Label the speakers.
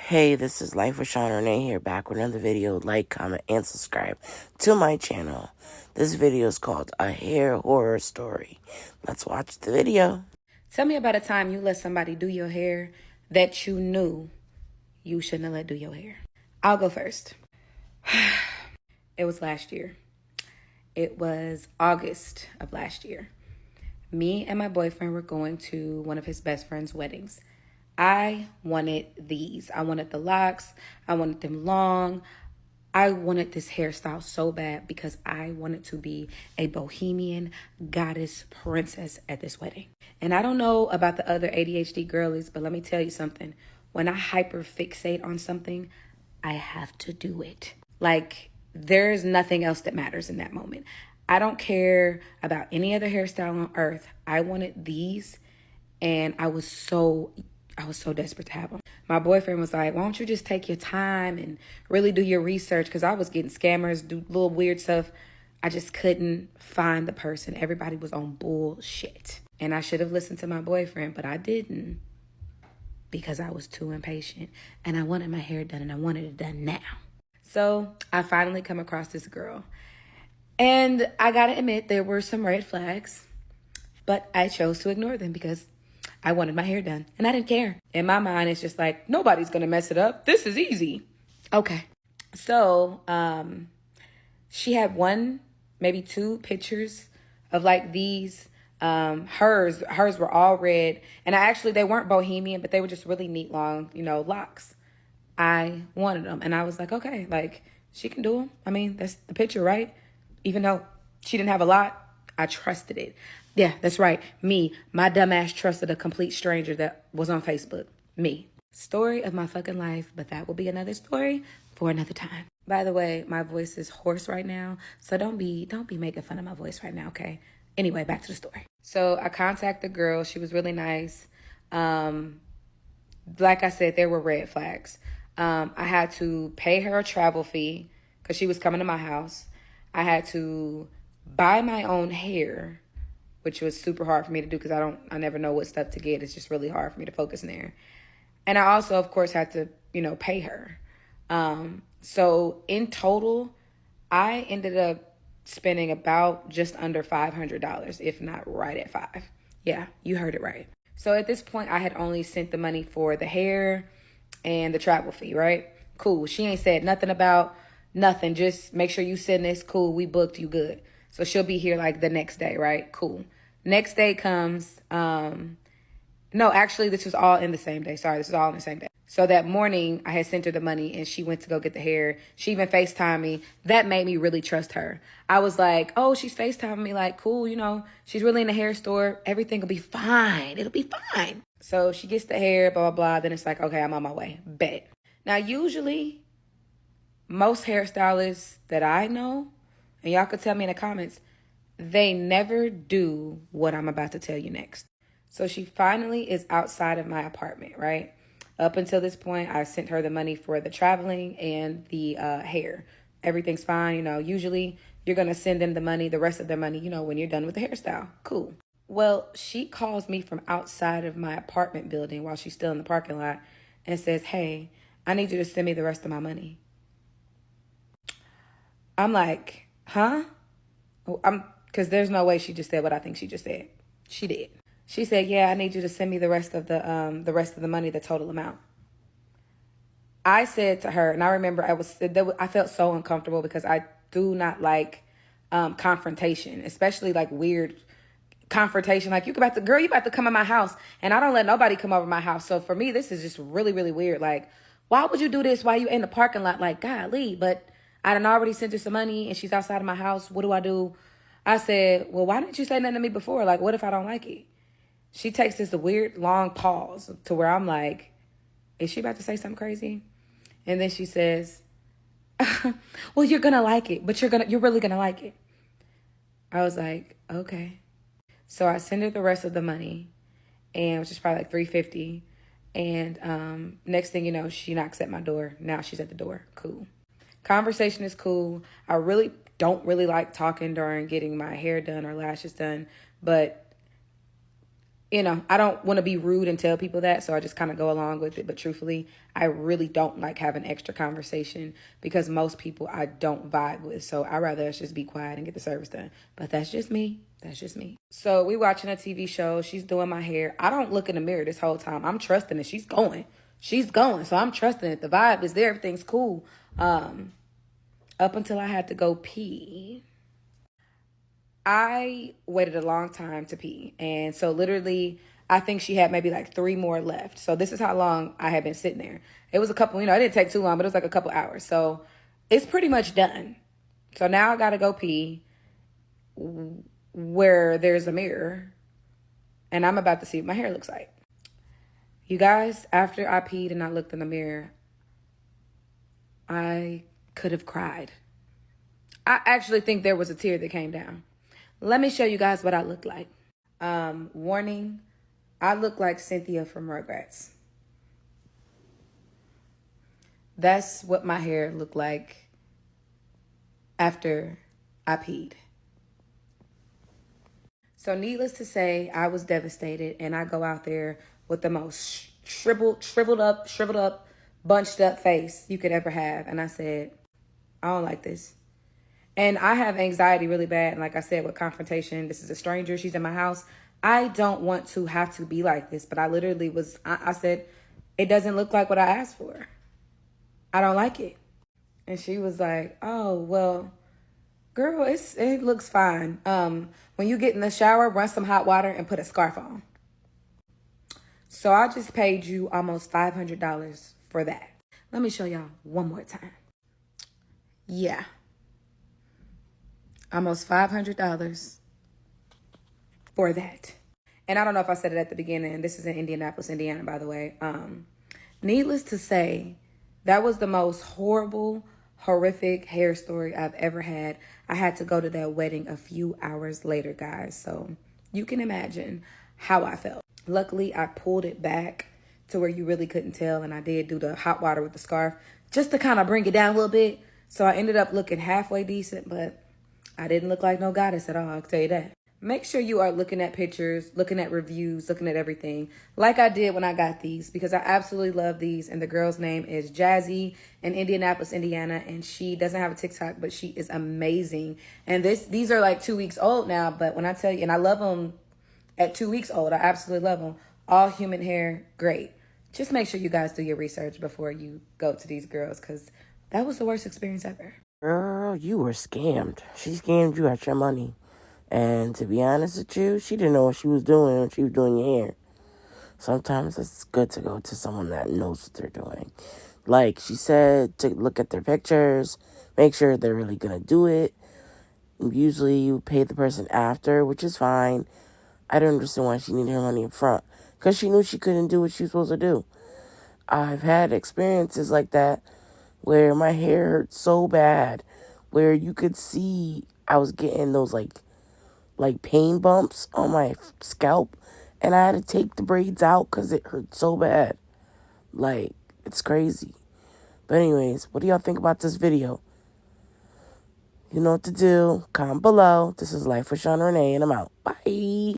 Speaker 1: Hey, this is Life with Sean Renee here, back with another video. Like, comment, and subscribe to my channel. This video is called A Hair Horror Story. Let's watch the video.
Speaker 2: Tell me about a time you let somebody do your hair that you knew you shouldn't have let do your hair. I'll go first. It was last year. It was August of last year. Me and my boyfriend were going to one of his best friend's weddings. I wanted these. I wanted the locks. I wanted them long. I wanted this hairstyle so bad because I wanted to be a bohemian goddess princess at this wedding. And I don't know about the other ADHD girlies, but let me tell you something. When I hyper fixate on something, I have to do it. Like, there's nothing else that matters in that moment. I don't care about any other hairstyle on earth. I wanted these, and I was so desperate to have them. My boyfriend was like, why don't you just take your time and really do your research? Because I was getting scammers, do little weird stuff. I just couldn't find the person. Everybody was on bullshit. And I should have listened to my boyfriend, but I didn't because I was too impatient. And I wanted my hair done, and I wanted it done now. So I finally come across this girl. And I gotta admit, there were some red flags, but I chose to ignore them because I wanted my hair done, and I didn't care. In my mind, it's just like, nobody's going to mess it up. This is easy. Okay. So she had one, maybe two pictures of like these. Hers were all red. And they weren't bohemian, but they were just really neat, long, locks. I wanted them. And I was like, okay, like she can do them. I mean, that's the picture, right? Even though she didn't have a lot, I trusted it. Yeah, that's right. Me, my dumbass trusted a complete stranger that was on Facebook. Me. Story of my fucking life, but that will be another story for another time. By the way, my voice is hoarse right now, so don't be making fun of my voice right now, okay? Anyway, back to the story. So I contacted the girl. She was really nice. Like I said, there were red flags. I had to pay her a travel fee because she was coming to my house. I had to buy my own hair, which was super hard for me to do because I never know what stuff to get. It's just really hard for me to focus in there. And I also, of course, had to, pay her. So in total, I ended up spending about just under $500, if not right at $5. Yeah, you heard it right. So at this point, I had only sent the money for the hair and the travel fee, right? Cool. She ain't said nothing about nothing. Just make sure you send this. Cool. We booked. You good. So she'll be here like the next day, right? Cool. Next day comes, no, actually this was all in the same day. Sorry, this was all in the same day. So that morning I had sent her the money and she went to go get the hair. She even FaceTimed me. That made me really trust her. I was like, oh, she's FaceTiming me, like, cool, she's really in the hair store. Everything will be fine. It'll be fine. So she gets the hair, blah, blah, blah. Then it's like, okay, I'm on my way. Bet. Now, usually most hairstylists that I know, and y'all could tell me in the comments, they never do what I'm about to tell you next. So she finally is outside of my apartment, right? Up until this point, I sent her the money for the traveling and the hair. Everything's fine. Usually you're going to send them the money, the rest of their money, when you're done with the hairstyle. Cool. Well, she calls me from outside of my apartment building while she's still in the parking lot and says, hey, I need you to send me the rest of my money. I'm like, huh? Because there's no way she just said what I think she just said. She did. She said, yeah, I need you to send me the rest of the money, the total amount. I said to her, and I remember I felt so uncomfortable because I do not like confrontation, especially like weird confrontation. Like, you about to come in my house, and I don't let nobody come over my house. So for me, this is just really, really weird. Like, why would you do this while you in the parking lot? Like, golly, but I done already sent her some money and she's outside of my house. What do I do? I said, well, why didn't you say nothing to me before? Like, what if I don't like it? She takes this weird long pause to where I'm like, is she about to say something crazy? And then she says, well, you're going to like it, but you're really going to like it. I was like, okay. So I send her the rest of the money, and which is probably like $350. And next thing you know, she knocks at my door. Now she's at the door. Cool. Conversation is cool. I really don't really like talking during getting my hair done or lashes done, but you know, I don't want to be rude and tell people that, so I just kind of go along with it. But truthfully, I really don't like having extra conversation because most people I don't vibe with. So I'd rather us just be quiet and get the service done. But that's just me. That's just me. So we watching a TV show. She's doing my hair. I don't look in the mirror this whole time. I'm trusting it. She's going. She's going. So I'm trusting it. The vibe is there. Everything's cool. Up until I had to go pee. I waited a long time to pee. And so literally, I think she had maybe like 3 more left. So this is how long I had been sitting there. It was a couple, you know, it didn't take too long, but it was like a couple hours. So it's pretty much done. So now I got to go pee where there's a mirror. And I'm about to see what my hair looks like. You guys, after I peed and I looked in the mirror, I could have cried. I actually think there was a tear that came down. Let me show you guys what I look like. Warning, I look like Cynthia from Rugrats. That's what my hair looked like after I peed. So needless to say, I was devastated, and I go out there with the most shriveled up, bunched up face you could ever have. And I said, I don't like this. And I have anxiety really bad. And like I said, with confrontation, this is a stranger. She's in my house. I don't want to have to be like this. But I literally was, I said, it doesn't look like what I asked for. I don't like it. And she was like, oh, well, girl, it looks fine. When you get in the shower, run some hot water and put a scarf on. So I just paid you almost $500 for that. Let me show y'all one more time. Yeah. Almost $500 for that. And I don't know if I said it at the beginning. This is in Indianapolis, Indiana, by the way. Needless to say, that was the most horrific hair story I've ever had. I had to go to that wedding a few hours later, guys. So you can imagine how I felt. Luckily, I pulled it back to where you really couldn't tell. And I did do the hot water with the scarf just to kind of bring it down a little bit. So I ended up looking halfway decent, but I didn't look like no goddess at all, I'll tell you that. Make sure you are looking at pictures, looking at reviews, looking at everything, like I did when I got these, because I absolutely love these. And the girl's name is Jazzy in Indianapolis, Indiana, and she doesn't have a TikTok, but she is amazing. And these are like 2 weeks old now, but when I tell you, and I love them at 2 weeks old, I absolutely love them. All human hair, great. Just make sure you guys do your research before you go to these girls, because that was the worst experience ever.
Speaker 1: Girl, you were scammed. She scammed you out your money. And to be honest with you, she didn't know what she was doing when she was doing your hair. Sometimes it's good to go to someone that knows what they're doing. Like she said, to look at their pictures, make sure they're really going to do it. Usually you pay the person after, which is fine. I don't understand why she needed her money up front. Because she knew she couldn't do what she was supposed to do. I've had experiences like that where my hair hurt so bad, where you could see I was getting those like pain bumps on my scalp, and I had to take the braids out because it hurt so bad. Like, it's crazy. But anyways, what do y'all think about this video? You know what to do. Comment below. This is Life with Sean Renee, and I'm out. Bye.